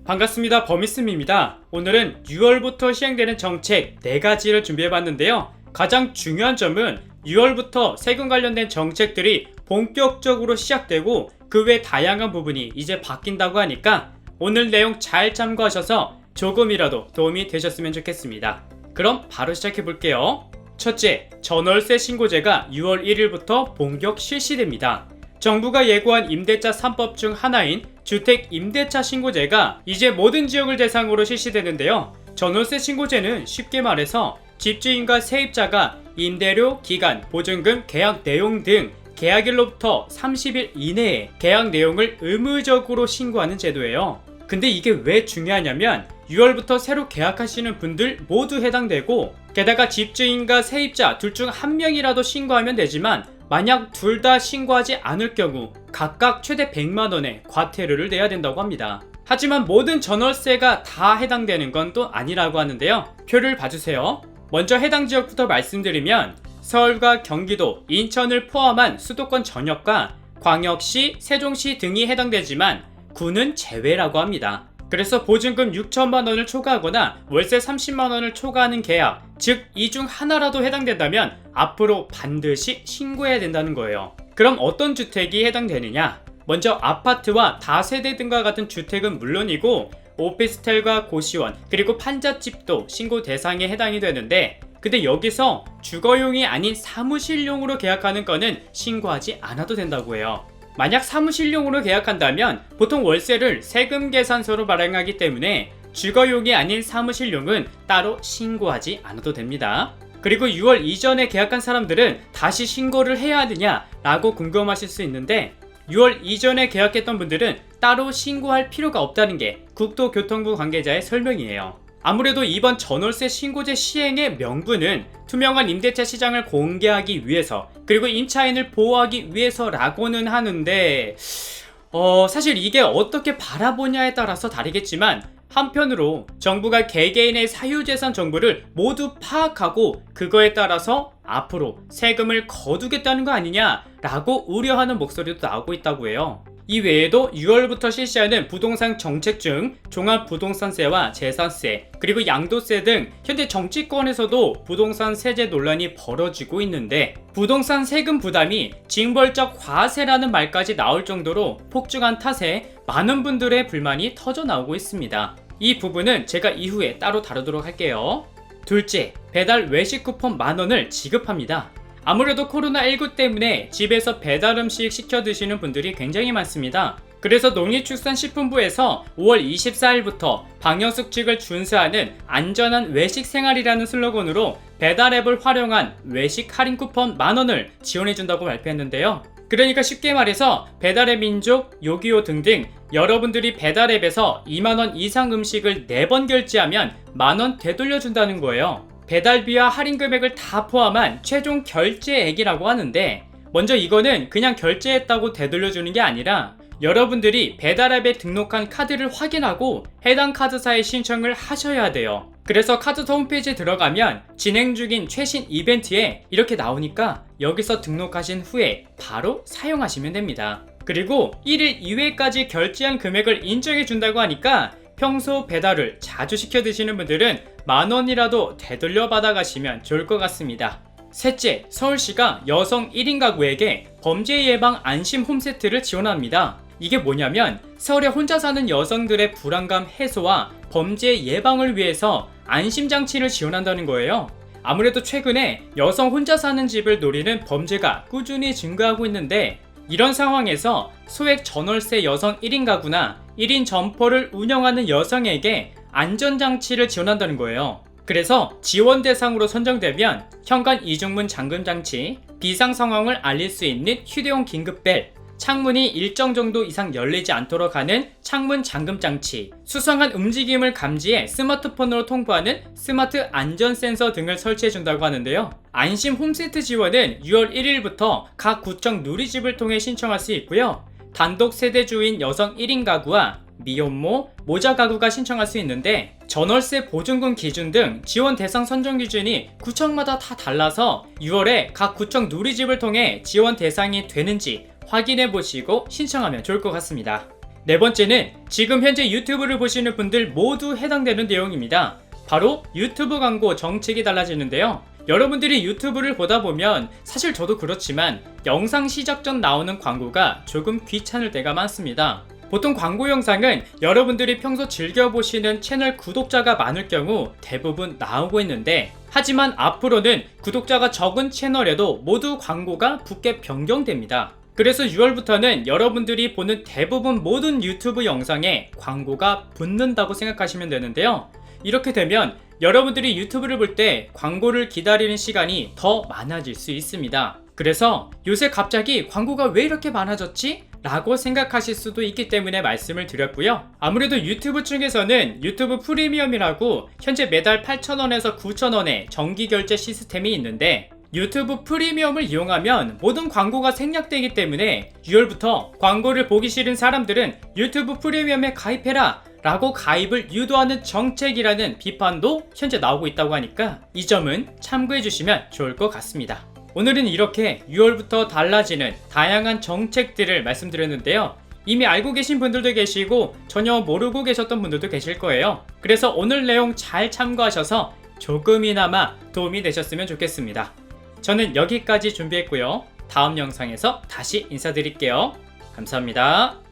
반갑습니다. 범이스입니다. 오늘은 6월부터 시행되는 정책 4가지를 준비해봤는데요. 가장 중요한 점은 6월부터 세금 관련된 정책들이 본격적으로 시작되고 그 외 다양한 부분이 이제 바뀐다고 하니까 오늘 내용 잘 참고하셔서 조금이라도 도움이 되셨으면 좋겠습니다. 그럼 바로 시작해볼게요. 첫째, 전월세 신고제가 6월 1일부터 본격 실시됩니다. 정부가 예고한 임대차 3법 중 하나인 주택 임대차 신고제가 이제 모든 지역을 대상으로 실시되는데요. 전월세 신고제는 쉽게 말해서 집주인과 세입자가 임대료, 기간, 보증금, 계약 내용 등 계약일로부터 30일 이내에 계약 내용을 의무적으로 신고하는 제도예요. 근데 이게 왜 중요하냐면 6월부터 새로 계약하시는 분들 모두 해당되고, 게다가 집주인과 세입자 둘 중 한 명이라도 신고하면 되지만 만약 둘 다 신고하지 않을 경우 각각 최대 100만원의 과태료를 내야 된다고 합니다. 하지만 모든 전월세가 다 해당되는 건 또 아니라고 하는데요. 표를 봐주세요. 먼저 해당 지역부터 말씀드리면 서울과 경기도, 인천을 포함한 수도권 전역과 광역시, 세종시 등이 해당되지만 구는 제외라고 합니다. 그래서 보증금 6천만원을 초과하거나 월세 30만원을 초과하는 계약, 즉 이 중 하나라도 해당된다면 앞으로 반드시 신고해야 된다는 거예요. 그럼 어떤 주택이 해당되느냐? 먼저 아파트와 다세대 등과 같은 주택은 물론이고 오피스텔과 고시원, 그리고 판잣집도 신고 대상에 해당이 되는데, 근데 여기서 주거용이 아닌 사무실용으로 계약하는 거는 신고하지 않아도 된다고 해요. 만약 사무실용으로 계약한다면 보통 월세를 세금 계산서로 발행하기 때문에 주거용이 아닌 사무실용은 따로 신고하지 않아도 됩니다. 그리고 6월 이전에 계약한 사람들은 다시 신고를 해야 하느냐 라고 궁금하실 수 있는데, 6월 이전에 계약했던 분들은 따로 신고할 필요가 없다는 게 국토교통부 관계자의 설명이에요. 아무래도 이번 전월세 신고제 시행의 명분은 투명한 임대차 시장을 공개하기 위해서, 그리고 임차인을 보호하기 위해서라고는 하는데 사실 이게 어떻게 바라보냐에 따라서 다르겠지만, 한편으로 정부가 개개인의 사유재산 정보를 모두 파악하고 그거에 따라서 앞으로 세금을 거두겠다는 거 아니냐라고 우려하는 목소리도 나오고 있다고 해요. 이 외에도 6월부터 실시하는 부동산 정책 중 종합부동산세와 재산세, 그리고 양도세 등 현재 정치권에서도 부동산 세제 논란이 벌어지고 있는데, 부동산 세금 부담이 징벌적 과세라는 말까지 나올 정도로 폭증한 탓에 많은 분들의 불만이 터져 나오고 있습니다. 이 부분은 제가 이후에 따로 다루도록 할게요. 둘째, 배달 외식 쿠폰 만원을 지급합니다. 아무래도 코로나19 때문에 집에서 배달 음식 시켜 드시는 분들이 굉장히 많습니다. 그래서 농림축산식품부에서 5월 24일부터 방역수칙을 준수하는 안전한 외식 생활이라는 슬로건으로 배달 앱을 활용한 외식 할인 쿠폰 만원을 지원해준다고 발표했는데요. 그러니까 쉽게 말해서 배달의 민족, 요기요 등등 여러분들이 배달 앱에서 2만원 이상 음식을 4번 결제하면 만원 되돌려준다는 거예요. 배달비와 할인 금액을 다 포함한 최종 결제액이라고 하는데, 먼저 이거는 그냥 결제했다고 되돌려주는 게 아니라 여러분들이 배달앱에 등록한 카드를 확인하고 해당 카드사에 신청을 하셔야 돼요. 그래서 카드사 홈페이지에 들어가면 진행 중인 최신 이벤트에 이렇게 나오니까 여기서 등록하신 후에 바로 사용하시면 됩니다. 그리고 1일 이외까지 결제한 금액을 인정해 준다고 하니까 평소 배달을 자주 시켜 드시는 분들은 만원이라도 되돌려 받아 가시면 좋을 것 같습니다. 셋째, 서울시가 여성 1인 가구에게 범죄 예방 안심 홈세트를 지원합니다. 이게 뭐냐면 서울에 혼자 사는 여성들의 불안감 해소와 범죄 예방을 위해서 안심장치를 지원한다는 거예요. 아무래도 최근에 여성 혼자 사는 집을 노리는 범죄가 꾸준히 증가하고 있는데, 이런 상황에서 소액 전월세 여성 1인 가구나 1인 점포를 운영하는 여성에게 안전장치를 지원한다는 거예요. 그래서 지원 대상으로 선정되면 현관 이중문 잠금장치, 비상 상황을 알릴 수 있는 휴대용 긴급벨, 창문이 일정 정도 이상 열리지 않도록 하는 창문 잠금장치, 수상한 움직임을 감지해 스마트폰으로 통보하는 스마트 안전 센서 등을 설치해준다고 하는데요. 안심 홈세트 지원은 6월 1일부터 각 구청 누리집을 통해 신청할 수 있고요. 단독 세대주인 여성 1인 가구와 미혼모, 모자 가구가 신청할 수 있는데, 전월세 보증금 기준 등 지원 대상 선정 기준이 구청마다 다 달라서 6월에 각 구청 누리집을 통해 지원 대상이 되는지 확인해 보시고 신청하면 좋을 것 같습니다. 네 번째는 지금 현재 유튜브를 보시는 분들 모두 해당되는 내용입니다. 바로 유튜브 광고 정책이 달라지는데요. 여러분들이 유튜브를 보다 보면 사실 저도 그렇지만 영상 시작 전 나오는 광고가 조금 귀찮을 때가 많습니다. 보통 광고 영상은 여러분들이 평소 즐겨보시는 채널 구독자가 많을 경우 대부분 나오고 있는데, 하지만 앞으로는 구독자가 적은 채널에도 모두 광고가 붙게 변경됩니다. 그래서 6월부터는 여러분들이 보는 대부분 모든 유튜브 영상에 광고가 붙는다고 생각하시면 되는데요. 이렇게 되면 여러분들이 유튜브를 볼 때 광고를 기다리는 시간이 더 많아질 수 있습니다. 그래서 요새 갑자기 광고가 왜 이렇게 많아졌지? 라고 생각하실 수도 있기 때문에 말씀을 드렸고요. 아무래도 유튜브 측에서는 유튜브 프리미엄이라고 현재 매달 8,000원에서 9,000원의 정기 결제 시스템이 있는데, 유튜브 프리미엄을 이용하면 모든 광고가 생략되기 때문에 6월부터 광고를 보기 싫은 사람들은 유튜브 프리미엄에 가입해라 라고 가입을 유도하는 정책이라는 비판도 현재 나오고 있다고 하니까 이 점은 참고해 주시면 좋을 것 같습니다. 오늘은 이렇게 6월부터 달라지는 다양한 정책들을 말씀드렸는데요. 이미 알고 계신 분들도 계시고 전혀 모르고 계셨던 분들도 계실 거예요. 그래서 오늘 내용 잘 참고하셔서 조금이나마 도움이 되셨으면 좋겠습니다. 저는 여기까지 준비했고요. 다음 영상에서 다시 인사드릴게요. 감사합니다.